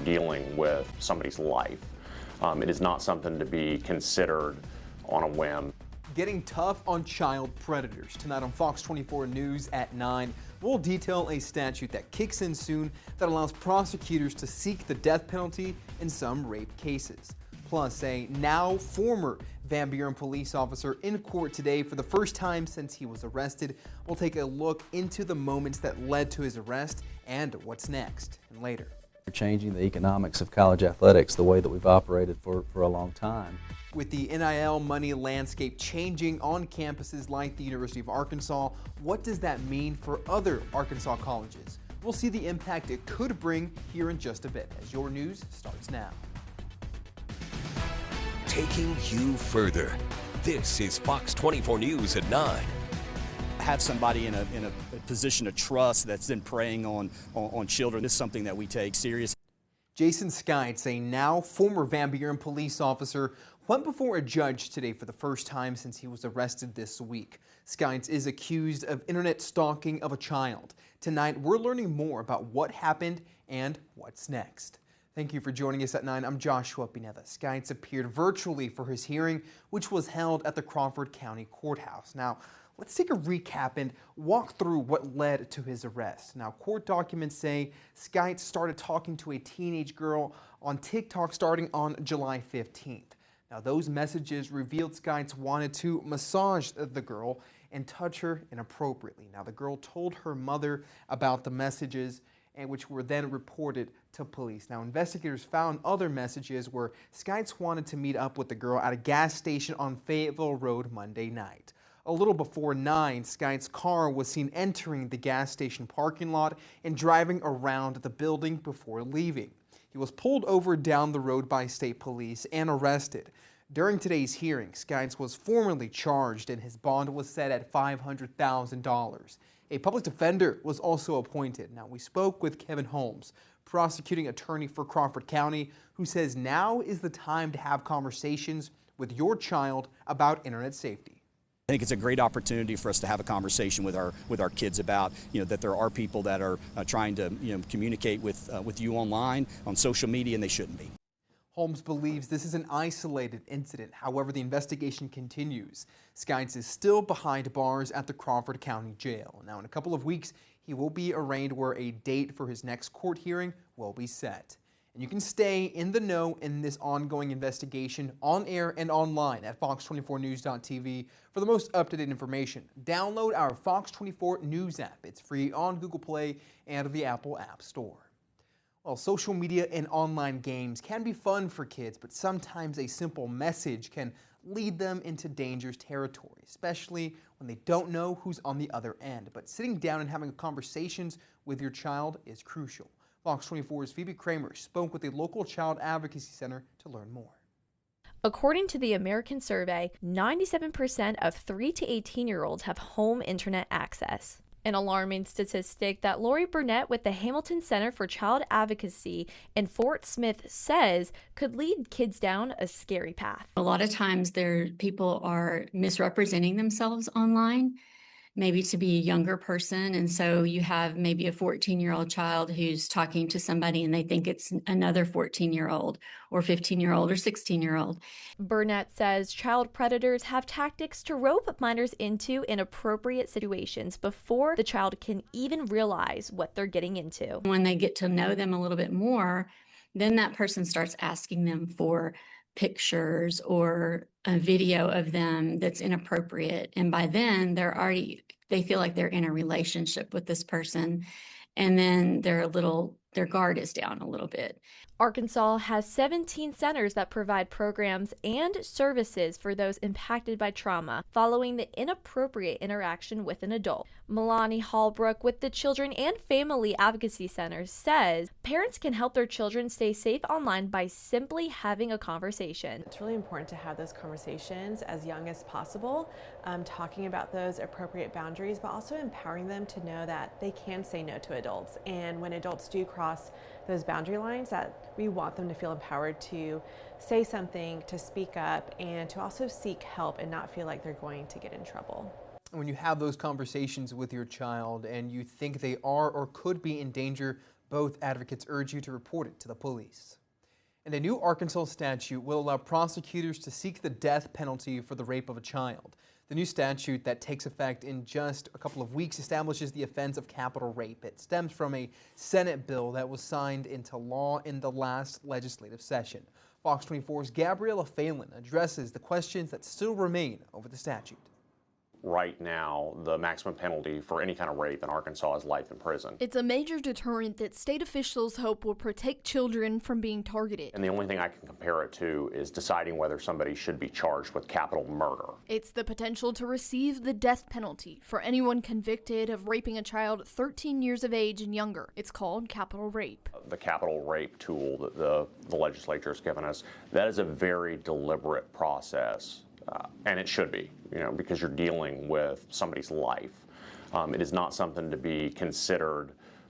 dealing with somebody's life. It is not something to be considered on a whim. Getting tough on child predators. Tonight on Fox 24 News at 9, we'll detail a statute that kicks in soon that allows prosecutors to seek the death penalty in some rape cases. Plus, a now former Van Buren police officer in court today for the first time since he was arrested. We'll take a look into the moments that led to his arrest and what's next, and later. We're changing the economics of college athletics the way that we've operated for a long time. With the NIL money landscape changing on campuses like the University of Arkansas, what does that mean for other Arkansas colleges? We'll see the impact it could bring here in just a bit as your news starts now. Taking you further. This is Fox 24 News at 9. Have somebody in a position of trust that's then preying on children is something that we take serious. Jason Skites, a now former Van Buren police officer, went before a judge today for the first time since he was arrested this week. Skites is accused of internet stalking of a child. Tonight, we're learning more about what happened and what's next. Thank you for joining us at 9. I'm Joshua Pineda. Skites appeared virtually for his hearing, which was held at the Crawford County Courthouse. Now, let's take a recap and walk through what led to his arrest. Now, court documents say Skites started talking to a teenage girl on TikTok starting on July 15th. Now, those messages revealed Skites wanted to massage the girl and touch her inappropriately. Now, the girl told her mother about the messages, and which were then reported to police. Now, investigators found other messages where Skites wanted to meet up with the girl at a gas station on Fayetteville Road Monday night. A little before 9, Skites' car was seen entering the gas station parking lot and driving around the building before leaving. He was pulled over down the road by state police and arrested. During today's hearing, Skites was formally charged and his bond was set at $500,000. A public defender was also appointed. Now, we spoke with Kevin Holmes, prosecuting attorney for Crawford County, who says now is the time to have conversations with your child about internet safety. I think it's a great opportunity for us to have a conversation with our kids about, that there are people that are trying to, communicate with you online, on social media, and they shouldn't be. Holmes believes this is an isolated incident. However, the investigation continues. Skites is still behind bars at the Crawford County Jail. Now, in a couple of weeks, he will be arraigned where a date for his next court hearing will be set. And you can stay in the know in this ongoing investigation on air and online at fox24news.tv for the most up-to-date information. Download our Fox 24 News app. It's free on Google Play and the Apple App Store. Well, social media and online games can be fun for kids, but sometimes a simple message can lead them into dangerous territory, especially when they don't know who's on the other end. But sitting down and having conversations with your child is crucial. Fox 24's Phoebe Kramer spoke with a local child advocacy center to learn more. According to the American survey, 97% of 3 to 18-year-olds have home internet access. An alarming statistic that Lori Burnett with the Hamilton Center for Child Advocacy in Fort Smith says could lead kids down a scary path. A lot of times people are misrepresenting themselves online, maybe to be a younger person. And so you have maybe a 14-year-old child who's talking to somebody and they think it's another 14-year-old or 15-year-old or 16-year-old. Burnett says child predators have tactics to rope minors into inappropriate situations before the child can even realize what they're getting into. When they get to know them a little bit more, then that person starts asking them for pictures or a video of them that's inappropriate. And by then they feel like they're in a relationship with this person. And then their guard is down a little bit. Arkansas has 17 centers that provide programs and services for those impacted by trauma following the inappropriate interaction with an adult. Milani Hallbrook with the Children and Family Advocacy Center says parents can help their children stay safe online by simply having a conversation. It's really important to have those conversations as young as possible, talking about those appropriate boundaries, but also empowering them to know that they can say no to adults. And when adults do cross those boundary lines, that we want them to feel empowered to say something, to speak up, and to also seek help and not feel like they're going to get in trouble. When you have those conversations with your child and you think they are or could be in danger, Both advocates urge you to report it to the police. And a new Arkansas statute will allow prosecutors to seek the death penalty for the rape of a child. The new statute that takes effect in just a couple of weeks establishes the offense of capital rape. It stems from a Senate bill that was signed into law in the last legislative session. Fox 24's Gabriella Phelan addresses the questions that still remain over the statute. Right now, the maximum penalty for any kind of rape in Arkansas is life in prison. It's a major deterrent that state officials hope will protect children from being targeted. And the only thing I can compare it to is deciding whether somebody should be charged with capital murder. It's the potential to receive the death penalty for anyone convicted of raping a child 13 years of age and younger. It's called capital rape. The capital rape tool that the legislature has given us, that is a very deliberate process. And it should be, because you're dealing with somebody's life. It is not something to be considered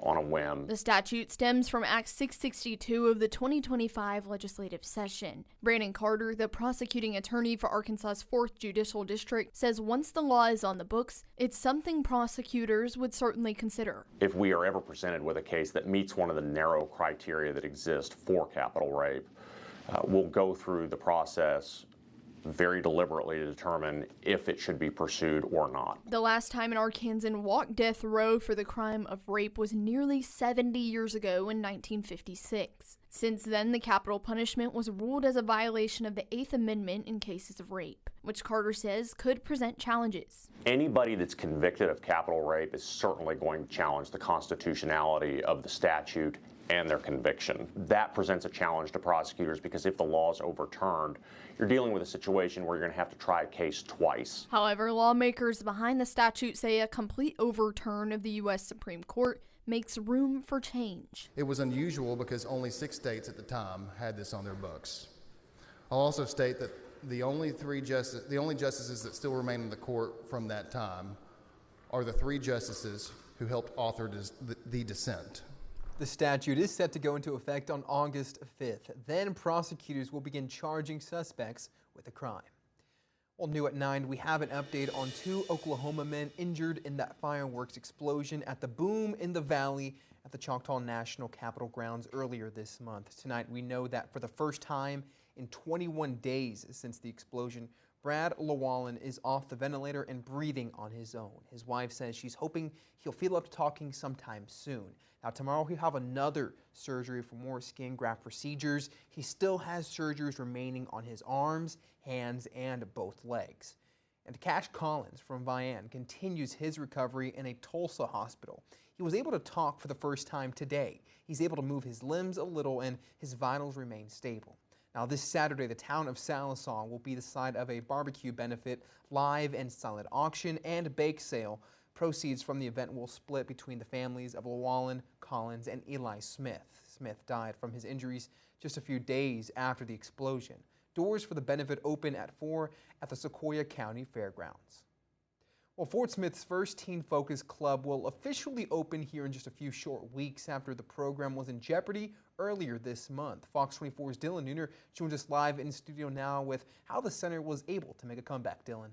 on a whim. The statute stems from Act 662 of the 2025 legislative session. Brandon Carter, the prosecuting attorney for Arkansas's 4th Judicial District, says once the law is on the books, it's something prosecutors would certainly consider. If we are ever presented with a case that meets one of the narrow criteria that exist for capital rape, we'll go through the process very deliberately to determine if it should be pursued or not. The last time an Arkansan walked death row for the crime of rape was nearly 70 years ago in 1956. Since then, the capital punishment was ruled as a violation of the 8th Amendment in cases of rape, which Carter says could present challenges. Anybody that's convicted of capital rape is certainly going to challenge the constitutionality of the statute and their conviction. That presents a challenge to prosecutors because if the law is overturned, you're dealing with a situation where you're going to have to try a case twice. However, lawmakers behind the statute say a complete overturn of the U.S. Supreme Court makes room for change. It was unusual because only 6 states at the time had this on their books. I'll also state that the only justices that still remain in the court from that time are the 3 justices who helped author the dissent. The statute is set to go into effect on August 5th. Then prosecutors will begin charging suspects with the crime. Well, new at 9, we have an update on 2 Oklahoma men injured in that fireworks explosion at the Boom in the Valley at the Choctaw National Capitol grounds earlier this month. Tonight, we know that for the first time in 21 days since the explosion, Brad Llewellyn is off the ventilator and breathing on his own. His wife says she's hoping he'll feel up to talking sometime soon. Now, tomorrow he'll have another surgery for more skin graft procedures. He still has surgeries remaining on his arms, hands, and both legs. And Cash Collins from Vian continues his recovery in a Tulsa hospital. He was able to talk for the first time today. He's able to move his limbs a little and his vitals remain stable. Now, this Saturday, the town of Sallisaw will be the site of a barbecue benefit, live and silent auction, and bake sale. Proceeds from the event will split between the families of Llewellyn, Collins, and Eli Smith. Smith died from his injuries just a few days after the explosion. Doors for the benefit open at 4 at the Sequoia County Fairgrounds. Well, Fort Smith's first Teen Focus Club will officially open here in just a few short weeks after the program was in jeopardy earlier this month. Fox 24's Dylan Nooner joins us live in studio now with how the center was able to make a comeback. Dylan.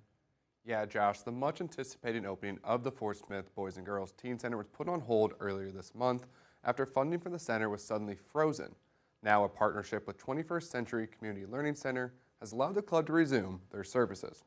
Yeah, Josh, the much-anticipated opening of the Fort Smith Boys and Girls Teen Center was put on hold earlier this month after funding for the center was suddenly frozen. Now a partnership with 21st Century Community Learning Center has allowed the club to resume their services.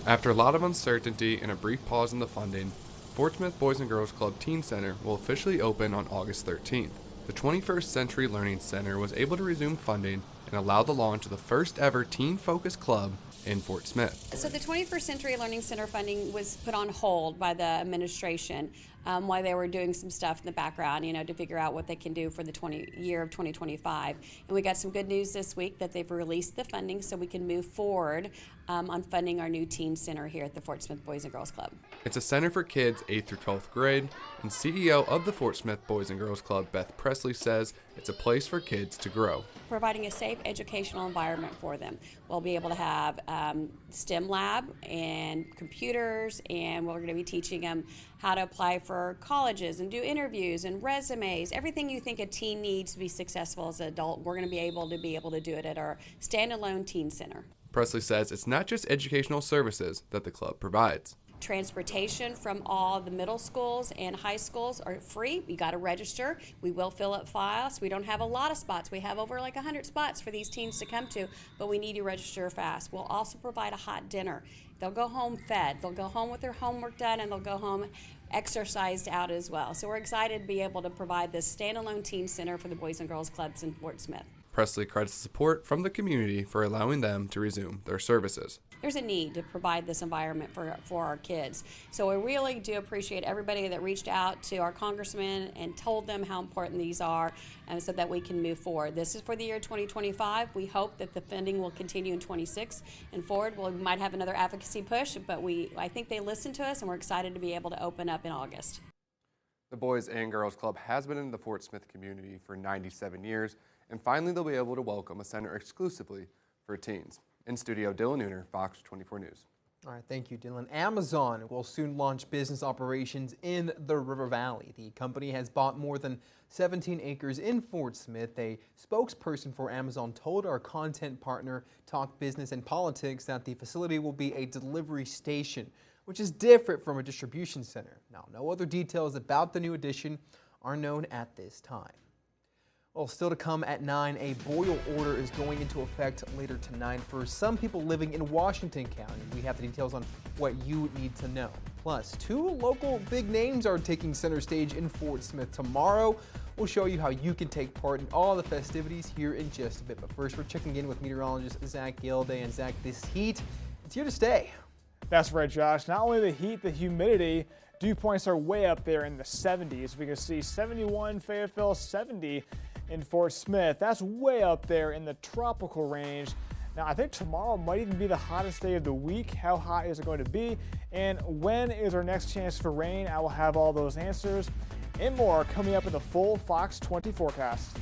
After a lot of uncertainty and a brief pause in the funding, Fort Smith Boys and Girls Club Teen Center will officially open on August 13th. The 21st Century Learning Center was able to resume funding and allow the launch of the first ever Teen Focus Club in Fort Smith. So the 21st Century Learning Center funding was put on hold by the administration while they were doing some stuff in the background, to figure out what they can do for the year of 2025. And we got some good news this week that they've released the funding so we can move forward on funding our new teen center here at the Fort Smith Boys and Girls Club. It's a center for kids 8th through 12th grade, and CEO of the Fort Smith Boys and Girls Club, Beth Presley, says it's a place for kids to grow. Providing a safe educational environment for them. We'll be able to have STEM lab and computers, and we're going to be teaching them how to apply for colleges and do interviews and resumes. Everything you think a teen needs to be successful as an adult, we're going to be able to do it at our standalone teen center. Presley says it's not just educational services that the club provides. Transportation from all the middle schools and high schools are free. You got to register. We will fill up files. We don't have a lot of spots. We have over like 100 spots for these teens to come to, but we need you to register fast. We'll also provide a hot dinner. They'll go home fed. They'll go home with their homework done, and they'll go home exercised out as well. So we're excited to be able to provide this standalone teen center for the Boys and Girls Clubs in Fort Smith. Presley credits support from the community for allowing them to resume their services. There's a need to provide this environment for our kids. So we really do appreciate everybody that reached out to our congressman and told them how important these are, and so that we can move forward. This is for the year 2025. We hope that the funding will continue in 26 and forward. We might have another advocacy push, but I think they listened to us, and we're excited to be able to open up in August. The Boys and Girls Club has been in the Fort Smith community for 97 years, and finally they'll be able to welcome a center exclusively for teens. In studio, Dylan Nooner, Fox 24 News. All right, thank you, Dylan. Amazon will soon launch business operations in the River Valley. The company has bought more than 17 acres in Fort Smith. A spokesperson for Amazon told our content partner, Talk Business and Politics, that the facility will be a delivery station, which is different from a distribution center. Now, no other details about the new addition are known at this time. Well, still to come at 9, a boil order is going into effect later tonight for some people living in Washington County. We have the details on what you need to know. Plus, 2 local big names are taking center stage in Fort Smith tomorrow. We'll show you how you can take part in all the festivities here in just a bit. But first, we're checking in with meteorologist Zach Gilday. And Zach, this heat, it's here to stay. That's right, Josh. Not only the heat, the humidity. Dew points are way up there in the 70s. We can see 71 Fayetteville, 70 in Fort Smith. That's way up there in the tropical range. Now, I think tomorrow might even be the hottest day of the week. How hot is it going to be? And when is our next chance for rain? I will have all those answers and more coming up in the full Fox 20 forecast.